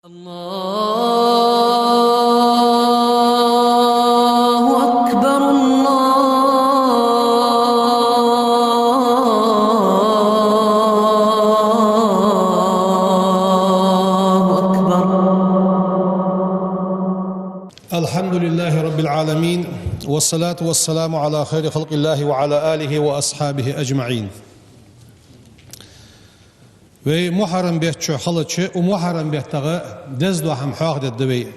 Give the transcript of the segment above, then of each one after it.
الله أكبر الله أكبر. الحمد لله رب العالمين والصلاة والسلام على خير خلق الله وعلى آله وأصحابه أجمعين. Ve Muharrem behçe halıçı o Muharrem behtağı dezdu ham haqdet devi.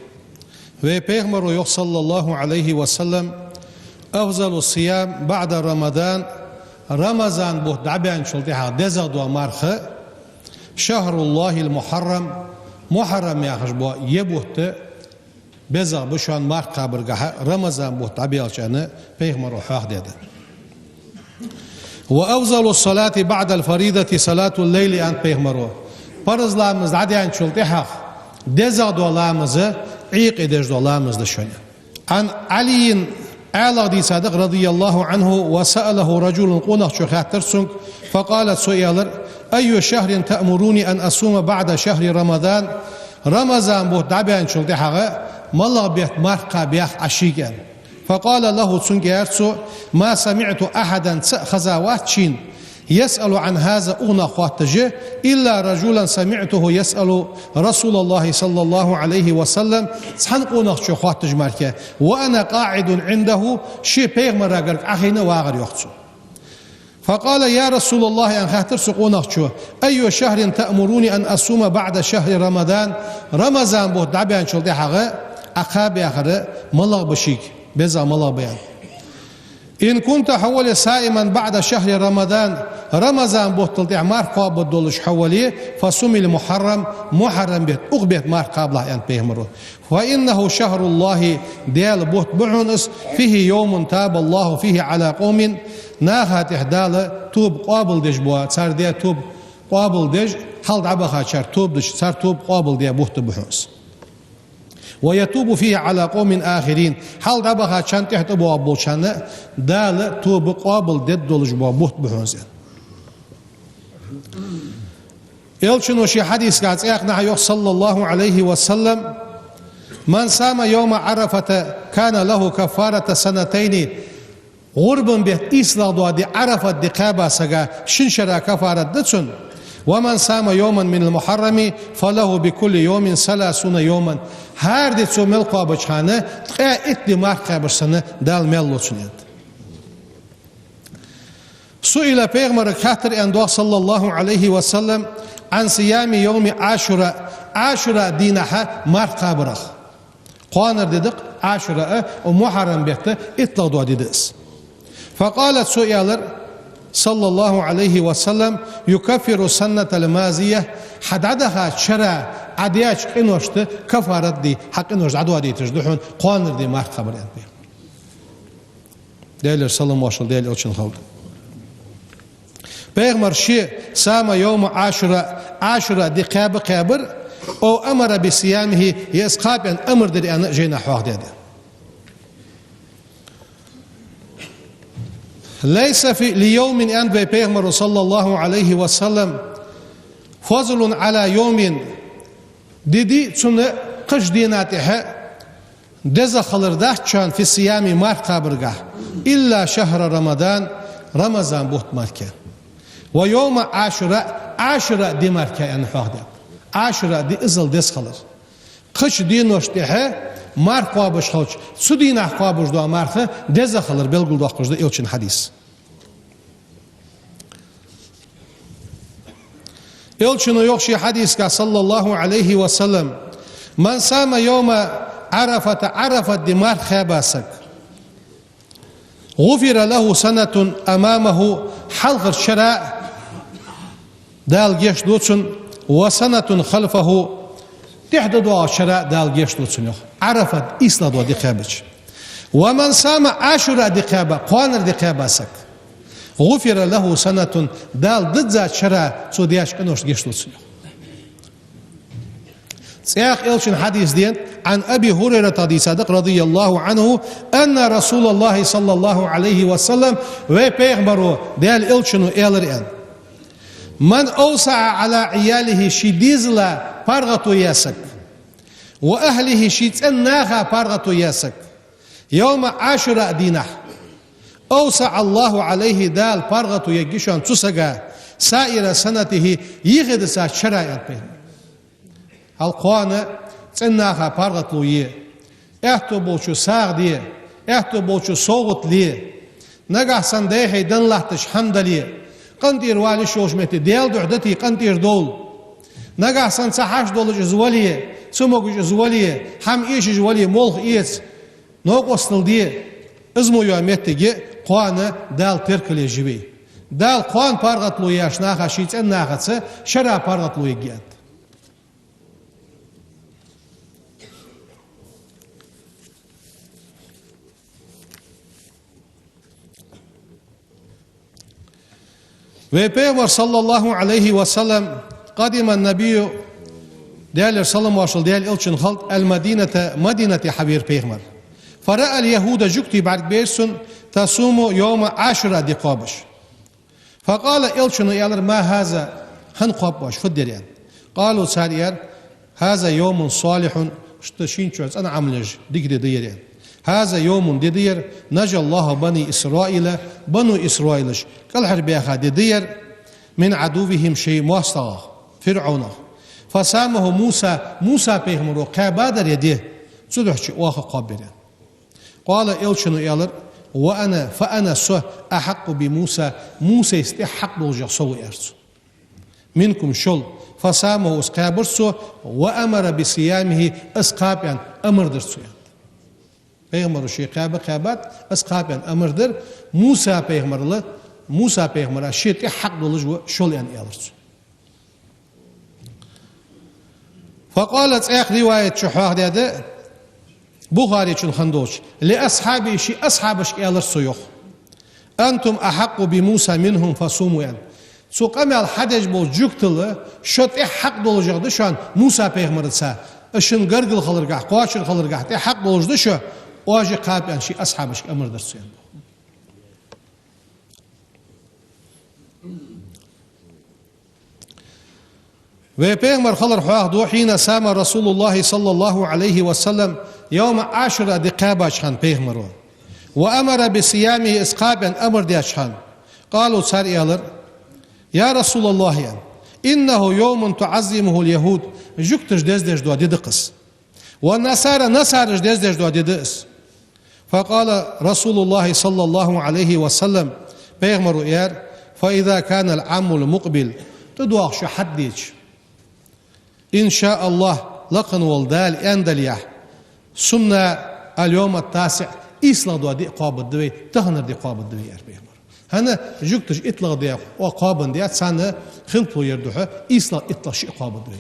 Ve Peygamber yok sallallahu aleyhi ve sellem afzalu siyam ba'da Ramazan Ramazan bu daben çultiha dezadu marxı şahrullahil Muharrem Muharrem yaxış bu yebuhtu beza bu şu an marx kabırgaha Ramazan bu tabiatçanı Peygamber haq dedi. وأفضل الصلاة بعد الفريضة صلاة الليل أن بيغمرو فرضlarımız عديان شلتحق دزا دولامızı عيق إدج دولامız دشون عن علي أعلى صادق رضي الله عنه وسأله رجل قنق شخاترسنك فقالت سؤالر أي شهر تأمروني أن أصوم بعد شهر رمضان رمضان بوت دعبان شلتحق مالله بيت مرقى بيخ عشيقا فقال له تنجيرسو ما سمعت أحدا خزاواتشين يسأل عن هذا أغنى خواتجه إلا رجلا سمعته يسأل رسول الله صلى الله عليه وسلم سحنقونا خواتج ماركه وأنا قاعد عنده شي بيغمر أقرق أخينا واغر يخصو فقال يا رسول الله أن خاطر سقونا أي شهر تأمروني أن أصوم بعد شهر رمضان رمضان بوت دعبان شلدي حقا أخابي أخر ملغ بشيك بزا ملا بيان إن كنت حولي صائما بعد شهر رمضان رمضان بوتل تعمار قابل دولش حولي فصوم المحرم محرم بيت أغبيت مار قابله أن بيهمره فإنه شهر الله ديال بوت بعنس فيه يوم تاب الله فيه على قوم ناخات إحدال توب قابل ديش بوا صار دي توب قابل ديش حال عبخا شار توب ديش صار توب قابل دي بوت بعنس ويتوب فيه على قوم آخرين حال دبها چند تحت بوا بولشانه دال توب قابل دد دولج بوا بوت بهونزن يلشنو شي حديث قاعد اخنا يوح صلى الله عليه وسلم من صام يوم عرفة كان له كفارة سنتين غربا بيت إسلا دوا دي عرفة دي قابا سقا شنشرا كفارة دتسن ومن صام يوما من المحرم فله بكل يوم 30 يوما her de so mel qabachane qa etli mar qabrsana dal mellocuned سئل پیغمبر خاطر اندو صلى الله عليه وسلم عن صيام يوم عاشوراء عاشوراء دينها مار قابرخ قانر dedik عاشوراء ومحرم بيت اطلع دو ديدس فقالت سئلر صلى الله عليه وسلم يكفر السنة الماضية حددها شرع عدياش إنوشت كفارت دي حق إنوش عدوا دي تجدحون قانر دي مارك خبر يعني ديلر سلام واشل ديلر أوشن خالد بيغمر شيء سام يوم عاشوراء دي قابر أو أمر بصيامه يسقاب أن أمر دي أنا جينا حواق دي ليس في ليوم أن بيغمر صلى الله عليه وسلم فضل على يوم ديدي تسنة قش ديناتها دزا خلرداه كان في صيام مار قابرقه إلا شهر رمضان بوت ماركه ويوم عاشوراء دي ماركه يعني فاهده عاشوراء دي ازل دز خلر قش دينوشتها مار قابش خوش سودينا قابش دو مارخه دزا خلر بلغل دو قش دو يوچن حديث يلشنو يخشي حديث صلى الله عليه وسلم من صام يوم عرفة دمار خاباسك غفر له سنة أمامه حلق الشراء دال جيش دوتسن وسنة خلفه تحددوا الشراء دال جيش دوتسن عرفة إسلا دو دي خابج ومن صام عاشوراء دي خابا قوانر دي خاباسك غفر له سنة دال ضد ذات شراء سودياش كنوش جيشتوتسن سياق إلشن حديث دين عن أبي هريرة صادق رضي الله عنه أن رسول الله صلى الله عليه وسلم وبيغمرو ديال إلشنو إلرين من أوسع على عياله شديزلا فرغتو ياسك وأهله شيت أنها بارغة ياسك يوم عاشوراء دينه أوسع الله عليه دال بارغة يجيشان تسقى سائر سنته يغد سا شرائع بهم القوانة أنها بارغة لويه احتو بوشو ساغ دي احتو بوشو صوت ليه نجح سنديه دن لحتش حمد ليه قنتير والي شوش متي ديال دعدتي قنتير دول نجح سن سحاش دولج زوليه سموج زوليه هم ايش زوليه مولخ ايس نوق وصل دي ازمو يومتي قوانه دال تركلي جبي دال قوان بارغت لو ياش ناخا شيت ان ناخاتسه شرا بارغت لو يجيت وبيغمبر صلى الله عليه وسلم قدم النبي ديال صلى الله عليه وسلم ديال إلشن خلط المدينة مدينة حبير بيغمبر فرأى اليهود جكتي بعد بيرسن تصوم يوم عاشوراء دي قابش فقال إلشن يالر ما هذا هن قابش فدريان قالوا سارير هذا يوم صالح شتشين شوز أنا عملج ديك ديريان هذا يوم دير نجى الله بني إسرائيل بنو إسرائيل قال حربيها دير من عدوهم شيء مستغى فرعون فسامه موسى بيغمرو قابادر يديه صدح شيء واخا قابرين قال إلشنو يالر فأنا سو أحق بموسى موسى يستحق بوجه سوء أرسو منكم شل فسامه اسقابرسو وأمر بصيامه اسقابيا أمر درسو پیغمبر شی قابات اسقابن امر در موسى پیغمبر موسى پیغمبر شیت حق دولج شول ان یالرس فقالت اخ روايه شحاح ده بخاري چون خندوش لاصحابي شي اصحابش یالرس يوخ انتم احق بموسى منهم فصوموا يعني سو قمل حدج بو جوكتل شوت حق دولجده شان موسى پیغمبر سا اشن گرگل خلرگاه قواشر خلرگاه ته حق دولجده شو واجي قاب يعني شي أصحابش أمر درسين وبيغمر خلر حواه حين سام رسول الله صلى الله عليه وسلم يوم عاشوراء دي قاباش خان بيغمرون وأمر بصيامه إسقابا أمر دياش خان قالوا سار يالر يا رسول الله يعني إنه يوم تعظمه اليهود جوكتش ديزدش دوا ديدقس والنصارى نصارى ديزدش دوا ديدقس فقال رسول الله صلى الله عليه وسلم بيغمر إيار فإذا كان العام المقبل تدوخ شو حديش إن شاء الله لقن والدال أندليح سنة اليوم التاسع إسلا دوا دي قاب الدوي تهنر دي قاب الدوي يا بيغمر هنا جوكتش إطلق دي وقابن دي سنة خلطو يردوها إسلا إطلق شي قاب الدوي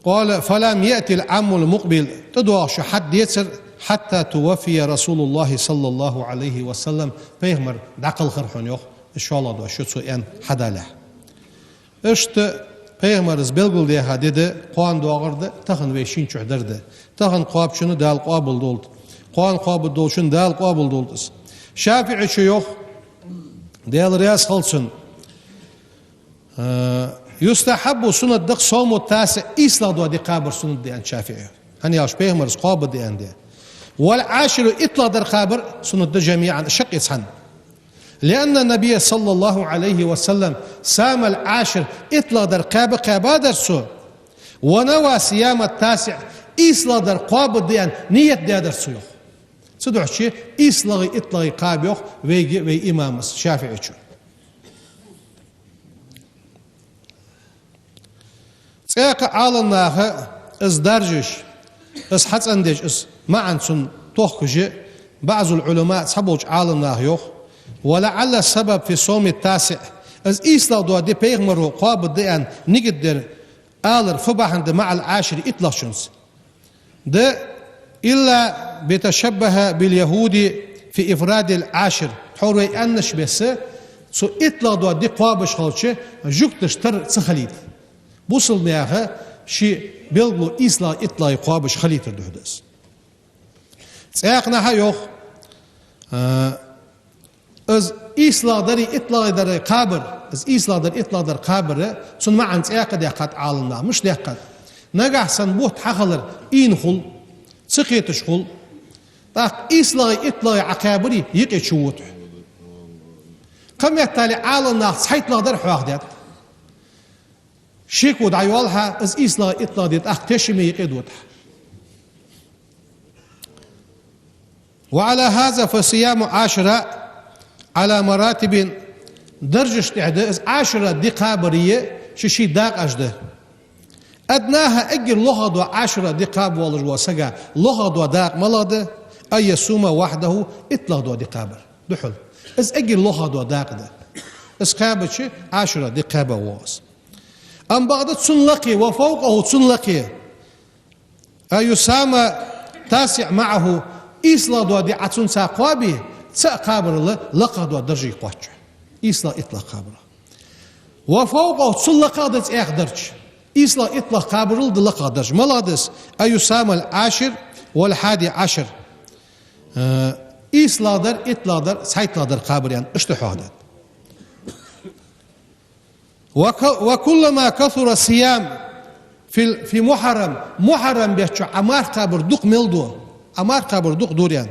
قال فلم يأتي العام المقبل تدوى شو حد يتسر حتى توفي رسول الله صلى الله عليه وسلم بيغمر دقل خرحون يوخ إن شاء الله دوا شو تسوئن حدا له اشت بيغمر زبلغل ديها ديده قوان دوغرده تخن ويشين چوحدرده تخن قواب شنو دال قابل دولد قوان قابل دول شن دال قابل دولدس شافعي شو يوخ ديال رياس خلصن يستحب سنة دق صوم التاسع إسلا دوا دي قابر سنة دي أن شافعي هني ياش بيغمرز قابر دي أن دي والعاشر إطلا در قابر سنة دي جميعا شق يسحن لأن النبي صلى الله عليه وسلم سام العاشر إطلا در قابر قابادر سو ونوى صيام التاسع إسلا در قابر دي أن نية دي در سيوخ صدق شيء إسلا إطلا قابر يوخ وي إمام شافعي شو سياق عالناها از درجش از حسندش از معن سن توخجي بعض العلماء صبوج عالناه يوخ ولعل السبب في صوم التاسع از إسلا دوا دي بيغمرو قابل دي أن نقدر آلر فبحند مع العاشر إطلاق شنس ده إلا بيتشبه باليهود في إفراد العاشر حوري أنش بس سو إطلاق دوا دي قابش خلطش جوكتش تر سخليت بوصل نياها شي بيلغلو إسلا إطلاق قابش خليت الدهدس سياقنا يوخ از إسلا داري إطلاق داري قابر از إيسلادر إطلادر قابرة سن ما عن سياق دقات عالمنا مش دقات نجح سن بوت حخلر إين خل سقيتش خل تاك إيسلاي إطلاي عقابري يقي شوت كم يتالي عالمنا سحيت لادر حواخدات شيكو دعيوالها از إيسلاي إطلادت أختشمي يقي دوتها وعلى هذا فصيام عاشوراء على مراتب درجة إعداد عاشوراء دي قابرية شي داق أجده أدناها أجر لغض وعاشوراء دي قاب والج وسجا لغض وداق ملاده أي يصوم وحده إطلق دي قابر دحل إز أجر لغض وداق ده إز قابر شي عاشوراء دي قابر واس أم بعد تسنلقي وفوقه تسنلقي أي يسامى تاسع معه إيسلا دو دي عتون ساقوابي قابر الله لقى دو درجي قواتش إيسلا إطلاق قابر وفوقه تسلقى دت إخدرج إيسلا إطلاق قابر الله لقى درج ملادس أيسام العاشر والحادي عشر إيسلا در إطلاق در سايتلا در قابر يعني اشتحادات وكلما كثر الصيام في محرم بيتشو عمار قابر دق ملدو أمار قبر دوق دوريان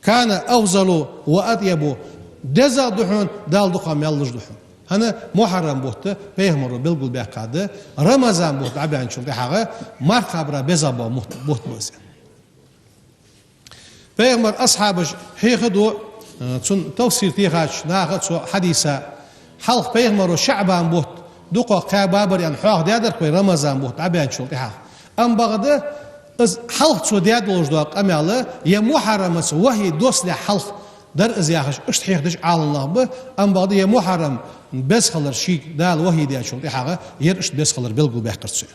كان أفضل وأطيب دزا دحون دال دوقا ميالج دحون هنا محرم بوت بيهمرو بالقل بيقاد رمضان بوت عبيان شو بحاجة مار قبر بزابا بوت بوزن بيهمر أصحاب هيخدو تون توصيل تيغاش ناخد سو حديثة حلق بيهمرو شعبان بوت دوقا قابر يعني حاق ديادر كوي رمضان بوت عبيان شو بحاجة أم بغده از حلق سو دياد لوجدوق أمياله يا محرم وهي دوس لحلق در از ياخش اشتحيخدش على الله به أم بعد يا محرم بس خلر شيك دال وهي دياد شو حاجة يرش بس خلر بلقو بيحكرتسو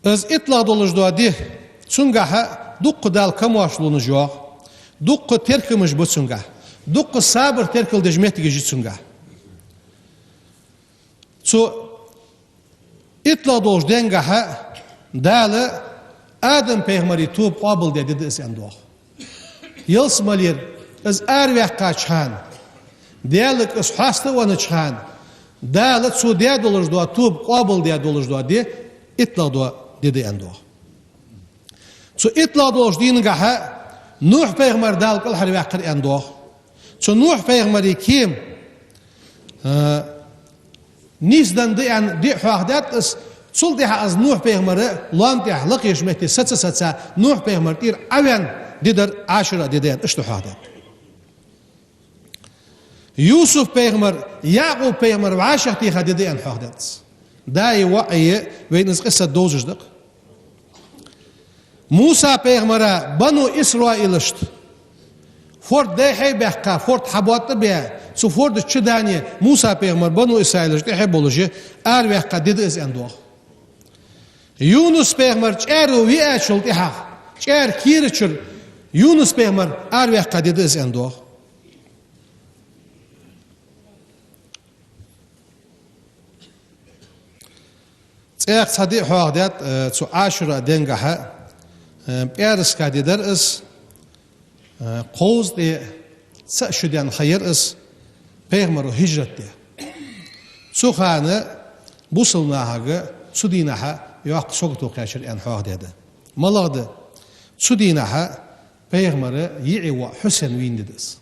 از إطلاع دولجدوا دي سنجها دق دال كمواشلون جوا دق تركمش بسنجه دق صابر تركل دجمت جي سنجه سو إطلاع دوش دنجها دال آدم پیغمبری توب قابل dedi esen doğ. Yılsmalir az arvah kaçhan. Diyalık az hasta vanı çıhan. Dalat su diye dolur doğa tub qable diye dolur doğa diye itla doğa dedi en doğa. Su itla doğa dingaha Nuh peygamber dal kal harvah kır en doğa. Su Nuh peygamberi kim? Nizdan diyan di hahdat is sultiha az Nuh peygamberi lantih laqiysh mehti satsa Nuh peygamber tir avan dider ashura didan ishtu hahdat. Yusuf peygamber Yaqub peygamber وعاشقتي خديدي ان حدث داي وعي وين قصه دوزجدق موسى peygamber بنو اسرائيل اشت فورد داي بحقا فورد حبوات بها سو فورد تشداني موسى peygamber بنو اسرائيل اشت يحب بولجي ار بحقا ديد از اندو يونس peygamber چارو وي اشلت اها چار كيرچر يونس peygamber ار بحقا ديد از اندو اخ صديق حوادات سو عاشرة دنگها بيرس كاديدر اس قوز دي سشديان خير اس پیغمبر هجرت دي سو خانه بوصلناها سو دينها يوق سوقتو قاشر ان حوادات ملاده سو دينها پیغمبر يعي وحسن وين ددس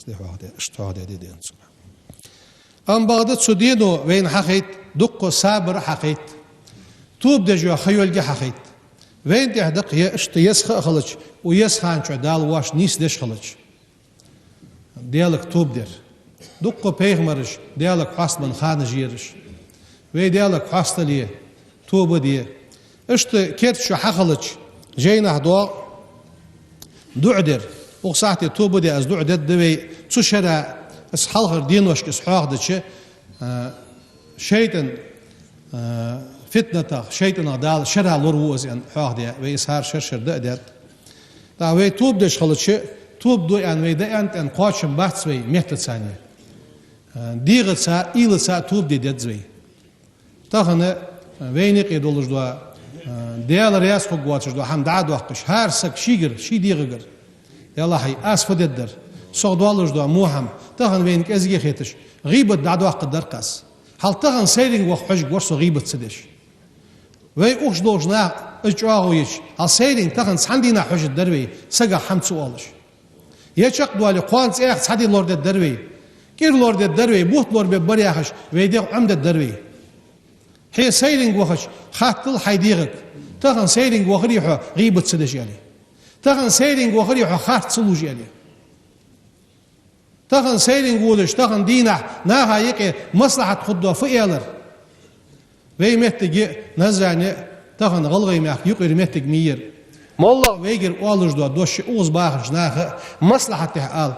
دي حوادات اشتهادات دي ام بغداد سو دينو وين حقيت دق صابر حقيت توب دجوا خيول حقيت وين تهدق يا اشت يسخ خلج ويسخان دال واش نيس دش خلج ديالك توب در دق پیغمبرش ديالك حسن خان جيرش وي ديالك حستلي توب دي اشت كيت شو حخلج جينا دو دعدر وصاحتي توب دي از دعدر دوي تشرا اس حلغر دينوش اس حاغدش شيطان فتنة شيطان دال شرع لروز ان حاغدي ويسهر شرشر دقدر دا وي توب دش خلش توب دو ان وي دا انت ان قاشم بحث وي مهت ثانيه ديغ سا إيل سا توب دي دزوي تاخنا وينق يدولج دو ديال رياس خو غواتش دو هم دعد وقش هر سك شيغر شي ديغر يلاحي أسفد الدر صغدوالج دوا موهم تهن وينك أزجي خيتش غيبة دعوة قدر قاس هل تهن سيرين وحج ورسو غيبة سدش وي أوش دوجنا إجواهويش هل سيرين تهن سندينا حج الدروي سجا حمد سؤالش يشق دوالي قوانس إيخ سادي لورد الدروي كير لورد الدروي بوت لورد ببرياخش ويدي عمد الدروي هي سيرين وخش خاطل حيديغك تهن سيرين وخريحو غيبة سدش يالي تهن سيرين وخريحو خاط سلوج يالي تهن سيرين وولش تهن دينا ناها يكي مصلحة خدوه فئيالر وي مهتگي نزراني تهن غلغي ميخ يقير مهتگ مير مولا ويجر أولج دوا دوش أوز باخش ناها مصلحة آل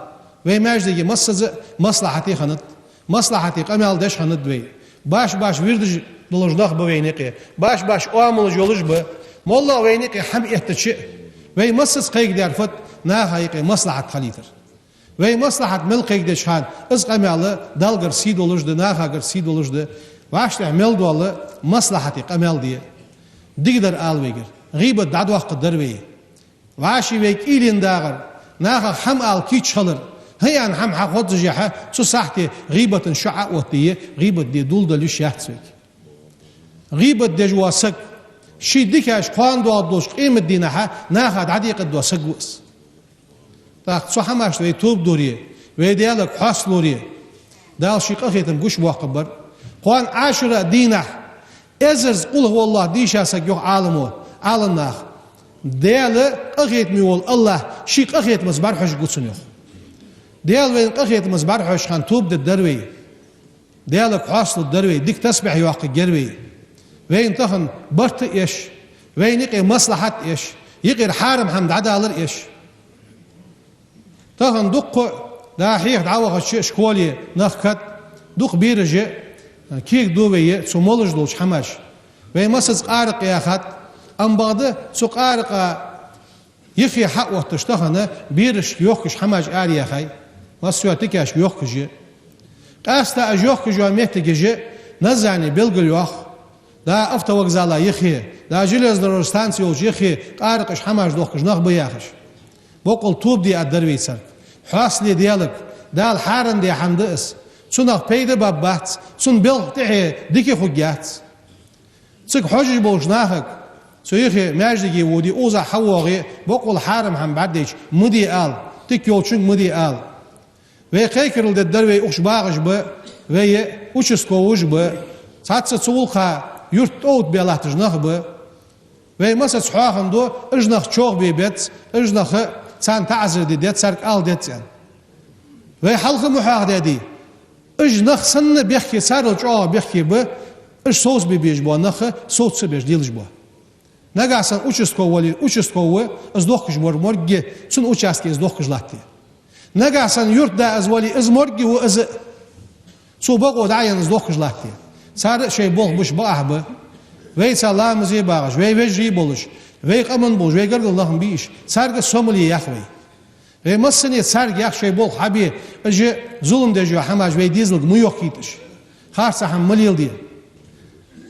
وي ماجدگي مصلحة خنت مصلحة قمال دش خنت وي باش ويردج دلج دخ بوينيقي باش أوامل جولج ب مولا وينيقي حم احتشي وي مصص قيق دار فت ناها يقي مصلحة خليتر وي مصلحة ملقيق دشان از قمال دالغر سيد ولج ناها غر سيد ولج واش تعمل دول مصلحة قمال دي دقدر آل ويجر غيبة دعوة قدر وي واشي ويك إيلين داغر ناها حم آل كي تشلر هيان حم حقوت زجاحة سو ساحتي غيبة شعاء وطية غيبة دي دول دلوش يحتسوك غيبة دي جواسك شي ديكاش قوان دوا دوش قيمة دينها ناها دعديق دوا سقوس تاق سو حماش وي توب دوريه وي ديالك حاس لوريه دال شي قخيتم قش بوقبر قوان عاشرة دينه ازرز قل هو الله ديشاسك يوح عالمو عالمناخ ديال قخيت ميول الله شي قخيت مزبار حش قدسن يوح ديال وين قخيت مزبار حش خان توب الدروي ديالك حاصل الدروي ديك تسبح يوحق الجروي وين تخن برت إيش وين يقي مصلحة إيش يقي حارم حمد عدالر إيش تخن دق دا حيخ دعوة شكولي نخكت دق بيرجي كيك دوبي سمولج دوش حماش وين مسز قارق يا خات أم بعد سو قارق يخي حق وقت تشتخنه بيرش يوكش حماش آري يا خي مسواتك اش يوكجي قاستا أجوكجي وميتجي نزعني بلغل يوخ دا أفتا وغزالا يخي دا جلز درستانسي وش يخي قارقش حماش دوكش نخ بياخش بقول توب دي الدروي سر حاصلي ديالك دا الحارن دي حمدئس سنخ بيد بابات سن بلغ تحي ديكي خوجات سك حجج بوشناخك سو يخي ماجدي ودي اوزا حواغي بقول حارم هم بعديش مدي آل تك يولشن مدي آل وي قيكرل الدروي اخش باغش ب وي اوشسكووش ب ساتس سولخا يرت اوت بيالاه تجنخ ب وي مسا صحاخن دو اجنخ چوغ بيبت اجنخ سان تعزر دي ديت سارك آل ديت يعني وي حلق محاق دي اجنخ سن بيحكي سارل چوغ بيحكي ب اش صوص بيبيج بو نخ صوت سبيج ديلج بو نگاسن участковый издохкыш морги сун участки издохкыш латти نگاسن يرت دا ازولي از مورگي و از سو بقو داين издохкыш لاتي سار شي بول بوش باهب وي سلام زي باغش وي وجري بولش وي قمن بوش وي گرد الله بيش سارگ سوملي يخوي وي مسني سارگ يخ شي بول حبي اجي ظلم دجو حماج وي ديزل مو يوكيتش خارس هم مليل دي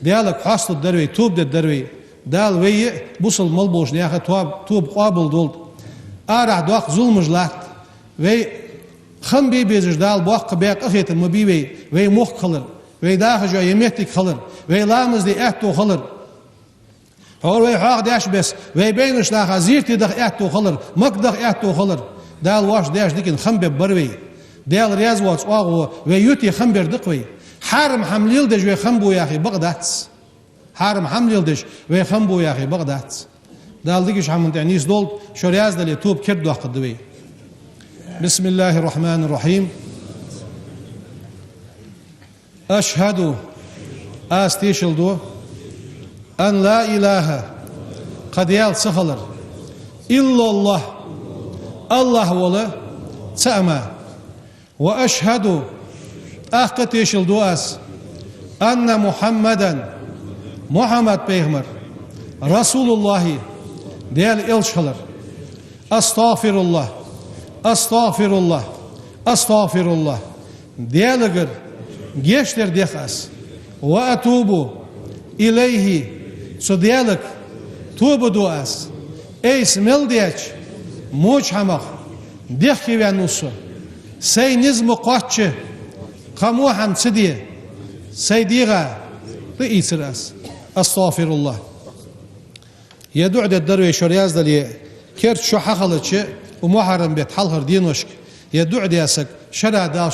ديالك حاصل الدروي توب الدروي دال وي بوصل ملبوش نياخه توب قابل دولد ارح دوق ظلمج لات وي خم بي بيزج دال بوق بيق اخيت مبي وي مخ خلر وي داخ جو يمتك خلر وي لامز دي اتو خلر هو وي حق داش بس وي بينش لاخ زيرتي دخ اتو خلر مقدخ اتو خلر دال واش داش ديكن خم ببروي دال رياز واس اوغو وي يوتي خم بردقوي حارم حمليل دج وي خم بو يا اخي بغداد حارم حمل يلدش ويخنبو يا أخي بغداد دال ديكش حمد تعنيس دولد شرياز دالي توب كردو قدوي بسم الله الرحمن الرحيم أشهد أستيشلدو أن لا إله قد يال سخلر إلا الله الله ولا تأمى وأشهد أخقتيشلدو أس أن محمدا محمد پیغمبر رسول الله ديال إلشهلر أستغفر الله أستغفر الله أستغفر الله ديالغر جيشتر ديخاس وأتوب إليه سو ديالك توب دواس إيس مل ديش موش حمخ ديخي وانوسو سي نزم قوتش قموحا سدي سيديغا رئيس راس استغفر الله يدعد الدرويش ورياز دلي كيرت شو حخلتش ومحرم بيت حلهر دينوشك يدعد ياسك شرع دا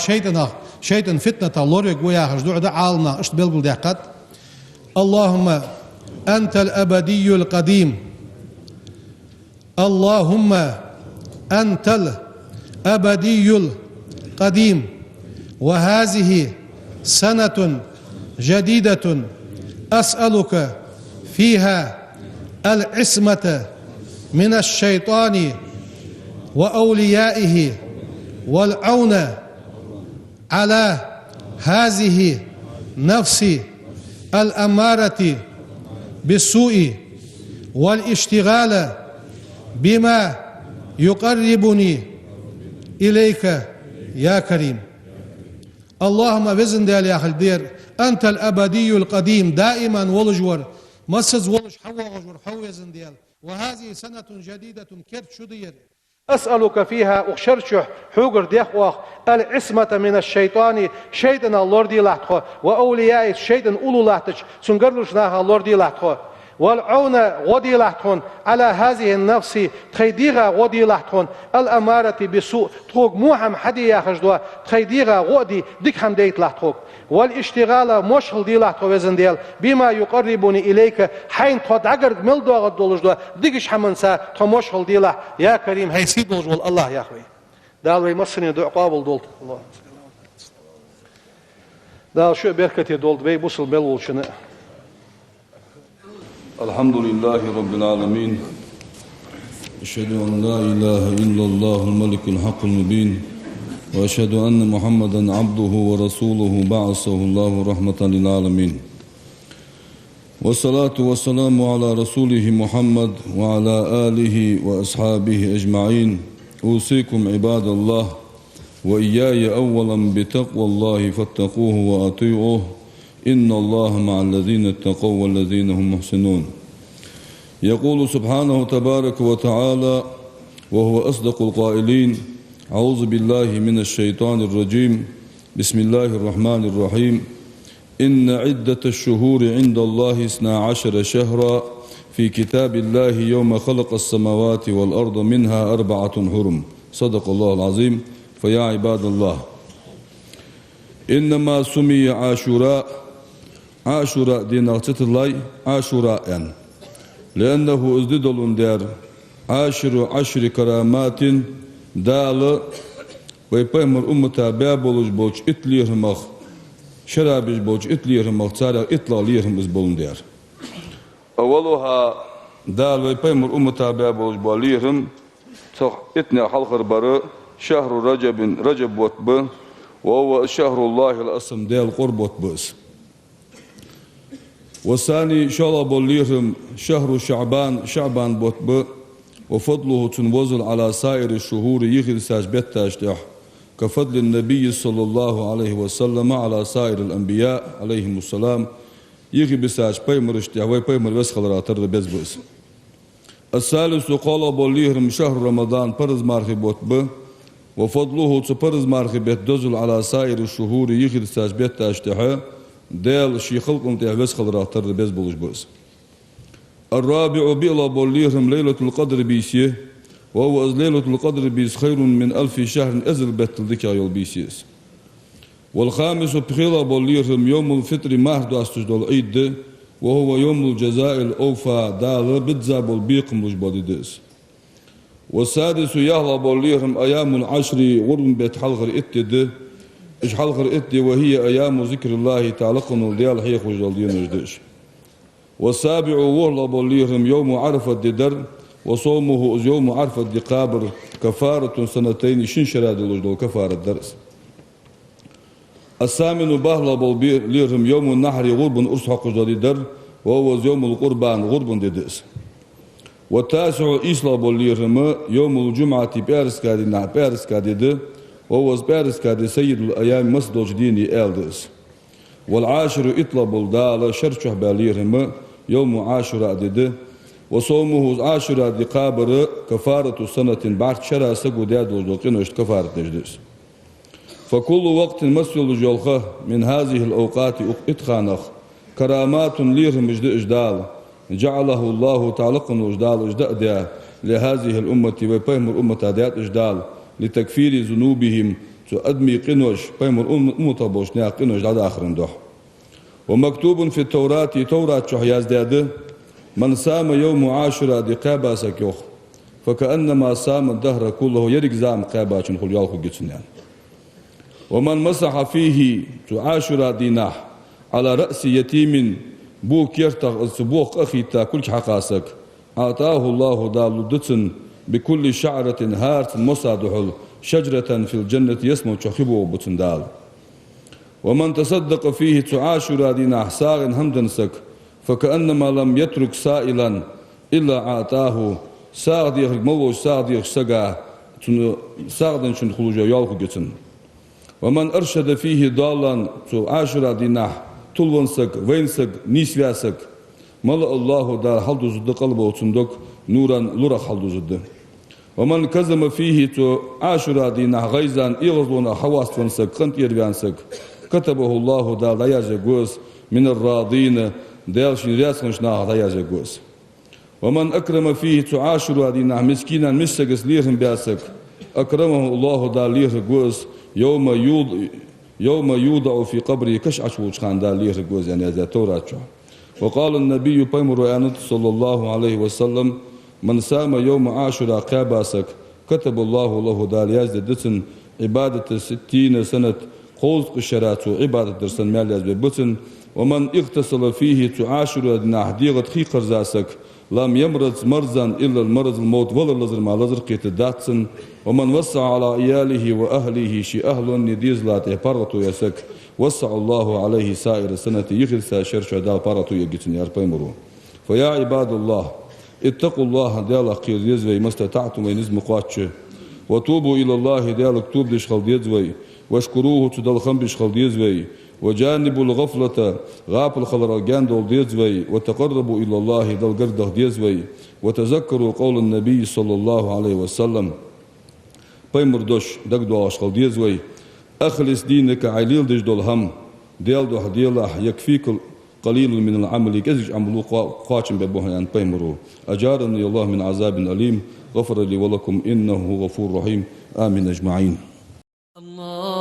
شيطان فتنة الله يقول يا خرج دعد عالنا اشت بلبل دقات اللهم أنت الأبدي القديم اللهم أنت الأبدي القديم وهذه سنة جديدة أسألك فيها العصمة من الشيطان وأوليائه والعون على هذه نفس الأمارة بالسوء والاشتغال بما يقربني إليك يا كريم اللهم بزن ديال يا خلدير أنت الأبدي القديم دائما ولجور مسز ولج حوغجور حوزن ديال وهذه سنة جديدة كرت شدير أسألك فيها أخشرشح حوغر ديخوخ العصمة من الشيطان شيطان الله دي لحتخو وأولياء الشيطان أولو لحتش سنقرلش ناها الله دي لحتخو والعون غدي لحتون على هذه النفس تخيديغا غدي لحتون الأمارة بسوء تخوك موحم حدي ياخجدوا تخيديغا غدي ديك هم ديت لحتوك والاشتغال مشغل دي لحتو وزن ديال بما يقربني إليك حين تخد عقر ملدوا غدولجدوا ديكش حمنسا تمشغل دي لح يا كريم هاي سيدولج والله يا أخوي دالوي مصرني دعو قابل دولت الله دال شو بركتي دولت بي بوصل ملول شنو الحمد لله رب العالمين أشهد أن لا إله إلا الله الملك الحق المبين وأشهد أن محمدا عبده ورسوله بعثه الله رحمة للعالمين والصلاة والسلام على رسوله محمد وعلى آله وأصحابه أجمعين أوصيكم عباد الله وإياي أولا بتقوى الله فاتقوه وأطيعوه إن الله مع الذين اتقوا والذين هم محسنون يقول سبحانه تبارك وتعالى وهو أصدق القائلين أعوذ بالله من الشيطان الرجيم بسم الله الرحمن الرحيم إن عدة الشهور عند الله 12 شهرا في كتاب الله يوم خلق السماوات والأرض منها 4 حرم صدق الله العظيم فيا عباد الله إنما سمي عاشوراء دين أغتت الله عاشوراء لأنه ازددل دار 10 كرامات دال ويبهمر أمتا بابولج بوش إتليهم أخ شرابج بوش إتليهم أخ تاريخ إطلع ليهم إزبولن دار أولها دال ويبهمر أمتا بابولج باليهم تخ إتنى حلقر برا شهر رجب وطب وهو شهر الله الأصم دال قرب وطبس والثاني شاء بالليهم شهر شعبان بوطب وفضله تنوزل على سائر الشهور يخل ساجبت تاشتح كفضل النبي صلى الله عليه وسلم على سائر الأنبياء عليهم السلام يخي بساج بيمر اشتح ويبيمر وسخل راتر بزبس الثالث قال بالليهم شهر رمضان برز مارخي بوطب وفضله تبرز مارخي بيتدزل على سائر الشهور يخل ساجبت تاشتح دال شي خلقهم تهبس خضرات تر بس بولش بس الرابع بيلا بوليهم ليلة القدر بيسيه وهو ليلة القدر بيس خير من 1000 شهر أزل بتل ذكا يول بيسيس والخامس بخيلا بوليهم يوم الفطر مهد أستجدول عيد وهو يوم الجزاء الأوفى دال بتزاب البيق مجباددس والسادس يهلا بوليهم أيام العشر غرم بيت حلغر اتد إيش حلقر إتي وهي أيام ذكر الله تعالى قنو ديال حيخ وجالدين جديش والسابع وهلا بوليهم يوم عرفة ددر وصومه يوم عرفة دقابر كفارة 2 شنشراد الوجدو كفارة درس الثامن بهلا بوليهم يوم النحر غرب أرسحق جديدر وهو يوم القربان غرب ددس والتاسع إسلا بوليهم يوم الجمعة بارس كادي وهو بارس كاد سيد الأيام مسدوج ديني ألدس والعاشر إطلب الدال شرشه باليرهم يوم عاشوراء دده وصومه عاشرة دي قابر كفارة سنة بعد شرع سقو داد وزوقين وشت كفارة نجدس فكل وقت مسجل جولخه من هذه الأوقات اتخانخ كرامات ليرهم إجدال جعله الله تعالى إجدال لهذه الأمة وبهم الأمة عدات إجدال لتكفير ذنوبهم تؤدمي قنوش بهم الأمة بوشنيا قنوش على آخر دوح ومكتوب في التوراة توراة شحياز داده من سام يوم عاشوراء دي قابا سكيوخ فكأنما سام الدهر كله يرق زام قابا شنخل يالخو جتسنيان ومن مسح فيه عاشوراء دي ناح على رأس يتيم بوك يرتغ السبوخ أخي تا كل حقاسك أعطاه الله دال دتن بكل شعرة هارت مصادح شجرة في الجنة يسمو تشخبه بتندال ومن تصدق فيه تعاشر دينا ساغ همدنسك فكأنما لم يترك سائلا إلا أعطاه ساغ ديخ مولوش ساغ ديخ سقا ساغ دنشن خلوجا يالخو جتن ومن أرشد فيه ضالا تعاشر دينا تلونسك وينسك نيسياسك ملأ الله دار حلدو زد قلبه وتندك نورا لورا حلدو زد ومن كزم فيه تعاشر دينا غيزان إغزونا حواس فنسك قنت يربيانسك كتبه الله دار دياجة جوز من الراضين ديال شنرياس خنشناه دياجة جوز ومن أكرم فيه تعاشر دينا مسكينا مسكس ليرهم بياسك أكرمه الله دار ليه جوز يوم يوضع في قبره كشعش وشخان دار ليه جوز يعني هذا توراة. وقال النبي بيمر صلى الله عليه وسلم من سام يوم عاشوراء قاباسك كتب الله له دار يزدتن عبادة 60 سنة قوز قشرات وعبادة درسن مال يزبتن ومن اغتسل فيه تعاشر نحديغة خيقر زاسك لم يمرض مرضا إلا المرض الموت ولا لزر ما لزر قيت داتسن ومن وسع على إياله وأهله شي أهل نديز لا تهبرتو يسك وسع الله عليه سائر السنة يخلص شرش دال بارتو يجتن يربيمرو فيا عباد الله اتقوا الله دال قير يزوي ما استطعتم وينزم قواتش وتوبوا إلى الله دال اكتوب ديش خلد يزوي واشكروه تدل خمبش خلد يزوي وجانبوا الغفلة غاب الخلرجان دول ديزوي وتقربوا إلى الله دل قرده ديزوي وتذكروا قول النبي صلى الله عليه وسلم بيمردوش دقدو عشقل ديزوي أخلص دينك عليل ديش دول هم ديال دو حديله يكفيك قليل من العمل كزج عملو قاتم ببوهيان بيمرو أجارني الله من عذاب أليم غفر لي ولكم إنه غفور رحيم آمين أجمعين. الله